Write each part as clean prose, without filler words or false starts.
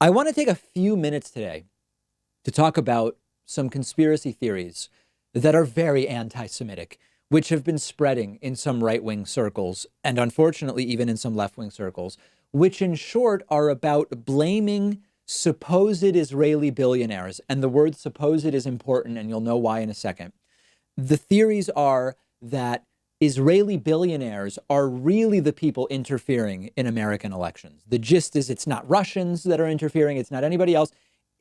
I want to take a few minutes today to talk about some conspiracy theories that are very anti-Semitic, which have been spreading in some right-wing circles and unfortunately even in some left-wing circles, which in short are about blaming supposed Israeli billionaires. And the word supposed is important, and you'll know why in a second. The theories are that Israeli billionaires are really the people interfering in American elections. The gist is it's not Russians that are interfering, it's not anybody else.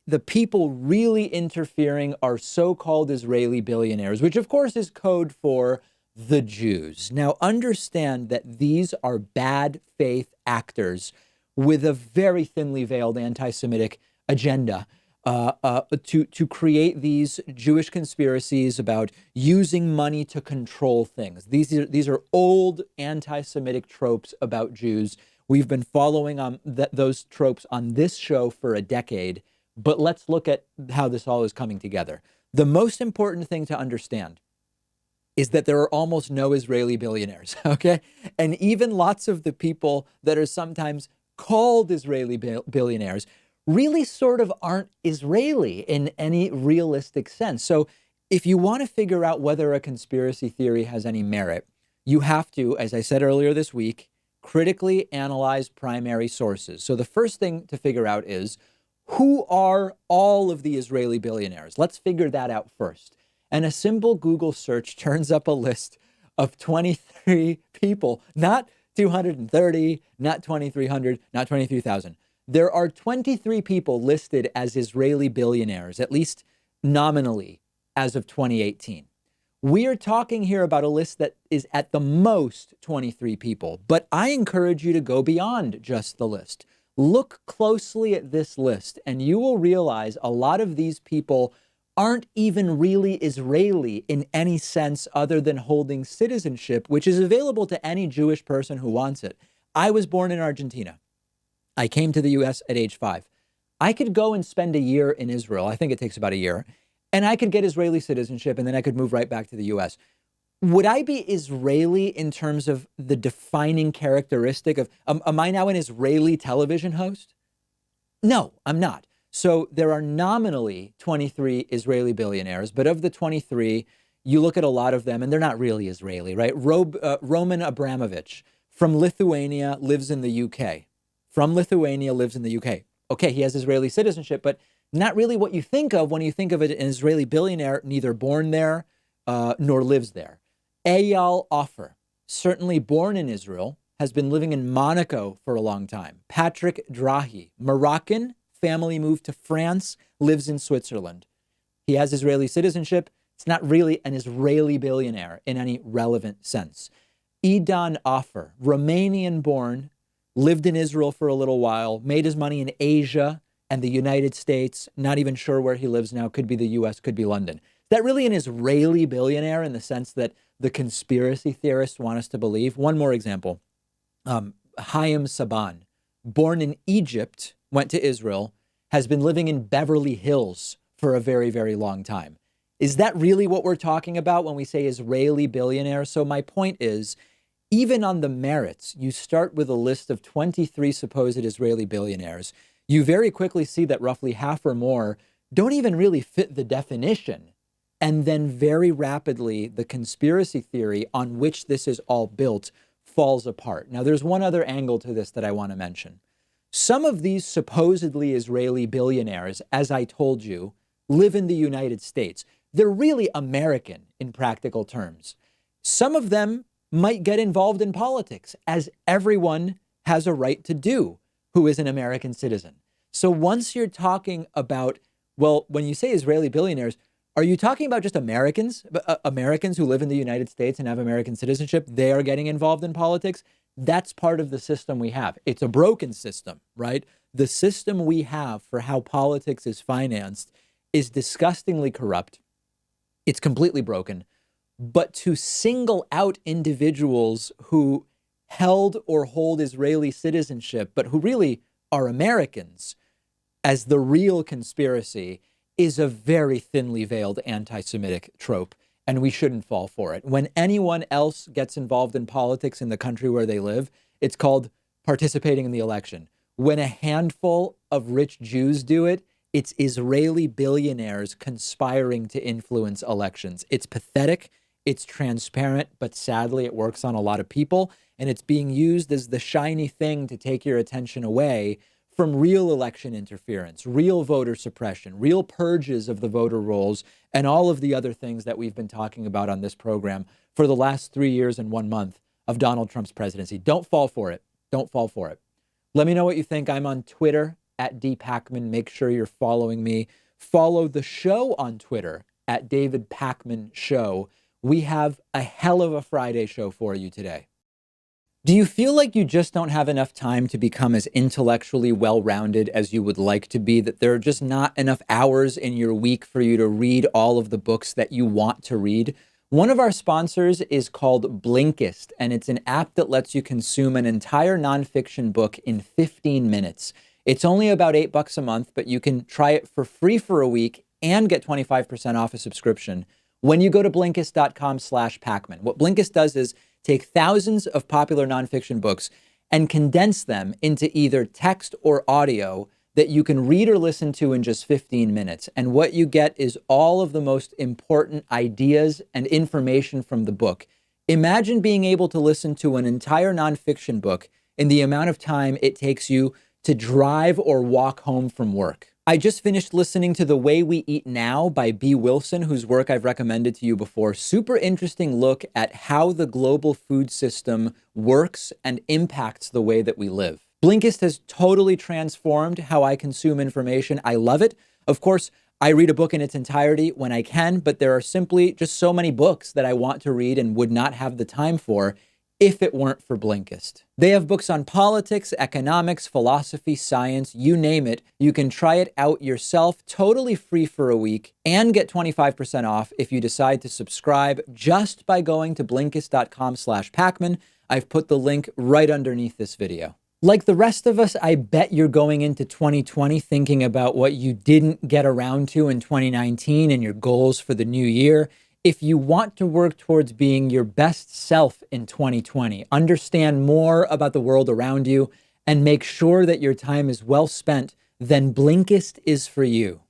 The people really interfering are so-called Israeli billionaires, which of course is code for the Jews. Now understand that these are bad faith actors with a very thinly veiled anti-Semitic agenda to create these Jewish conspiracies about using money to control things. These are old anti-Semitic tropes about Jews. We've been following those tropes on this show for a decade, but let's look at how this all is coming together. The most important thing to understand is that there are almost no Israeli billionaires, okay? And even lots of the people that are sometimes called Israeli billionaires really sort of aren't Israeli in any realistic sense. So if you want to figure out whether a conspiracy theory has any merit, you have to, as I said earlier this week, critically analyze primary sources. So the first thing to figure out is, who are all of the Israeli billionaires? Let's figure that out first. And a simple Google search turns up a list of 23 people, not 230, not 2,300, not 23,000. There are 23 people listed as Israeli billionaires, at least nominally, as of 2018. We are talking here about a list that is at the most 23 people, but I encourage you to go beyond just the list. Look closely at this list, and you will realize a lot of these people aren't even really Israeli in any sense other than holding citizenship, which is available to any Jewish person who wants it. I was born in Argentina. I came to the US at age 5. I could go and spend a year in Israel. I think it takes about a year. And I could get Israeli citizenship, and then I could move right back to the US. Would I be Israeli in terms of the defining characteristic of, am I now an Israeli television host? No, I'm not. So there are nominally 23 Israeli billionaires, but of the 23, you look at a lot of them and they're not really Israeli, right? Roman Abramovich from Lithuania lives in the UK. From Lithuania lives in the UK. Okay, he has Israeli citizenship, but not really what you think of when you think of an Israeli billionaire, neither born there nor lives there. Eyal Ofer, certainly born in Israel, has been living in Monaco for a long time. Patrick Drahi, Moroccan, family moved to France, lives in Switzerland. He has Israeli citizenship. It's not really an Israeli billionaire in any relevant sense. Idan Ofer, Romanian born, lived in Israel for a little while, made his money in Asia and the United States. Not even sure where he lives now. Could be the US, could be London. Is that really an Israeli billionaire in the sense that the conspiracy theorists want us to believe? One more example. Haim Saban, born in Egypt, went to Israel, has been living in Beverly Hills for a very, very long time. Is that really what we're talking about when we say Israeli billionaire? So my point is, even on the merits, you start with a list of 23 supposed Israeli billionaires. You very quickly see that roughly half or more don't even really fit the definition. And then very rapidly, the conspiracy theory on which this is all built falls apart. Now, there's one other angle to this that I want to mention. Some of these supposedly Israeli billionaires, as I told you, live in the United States. They're really American in practical terms. Some of them might get involved in politics, as everyone has a right to do who is an American citizen. So once you're talking about, well, when you say Israeli billionaires, are you talking about just Americans, Americans who live in the United States and have American citizenship? They are getting involved in politics. That's part of the system we have. It's a broken system, right? The system we have for how politics is financed is disgustingly corrupt. It's completely broken. But to single out individuals who held or hold Israeli citizenship, but who really are Americans, as the real conspiracy is a very thinly veiled anti-Semitic trope, and we shouldn't fall for it. When anyone else gets involved in politics in the country where they live, it's called participating in the election. When a handful of rich Jews do it, it's Israeli billionaires conspiring to influence elections. It's pathetic, it's transparent, but sadly it works on a lot of people, and it's being used as the shiny thing to take your attention away from real election interference, real voter suppression, real purges of the voter rolls, and all of the other things that we've been talking about on this program for the last 3 years and 1 month of Donald Trump's presidency. Don't fall for it. Don't fall for it. Let me know what you think. I'm on Twitter at @DPakman. Make sure you're following me. Follow the show on Twitter at David Pakman Show. We have a hell of a Friday show for you today. Do you feel like you just don't have enough time to become as intellectually well-rounded as you would like to be, that there are just not enough hours in your week for you to read all of the books that you want to read? One of our sponsors is called Blinkist, and it's an app that lets you consume an entire nonfiction book in 15 minutes. It's only about $8 a month, but you can try it for free for a week and get 25% off a subscription when you go to Blinkist.com/Pakman. What Blinkist does is take thousands of popular nonfiction books and condense them into either text or audio that you can read or listen to in just 15 minutes. And what you get is all of the most important ideas and information from the book. Imagine being able to listen to an entire nonfiction book in the amount of time it takes you to drive or walk home from work. I just finished listening to The Way We Eat Now by B. Wilson, whose work I've recommended to you before. Super interesting look at how the global food system works and impacts the way that we live. Blinkist has totally transformed how I consume information. I love it. Of course, I read a book in its entirety when I can, but there are simply just so many books that I want to read and would not have the time for if it weren't for Blinkist. They have books on politics, economics, philosophy, science, you name it. You can try it out yourself, totally free for a week, and get 25% off if you decide to subscribe just by going to Blinkist.com/Pakman. I've put the link right underneath this video. Like the rest of us, I bet you're going into 2020 thinking about what you didn't get around to in 2019 and your goals for the new year. If you want to work towards being your best self in 2020, understand more about the world around you, and make sure that your time is well spent, then Blinkist is for you.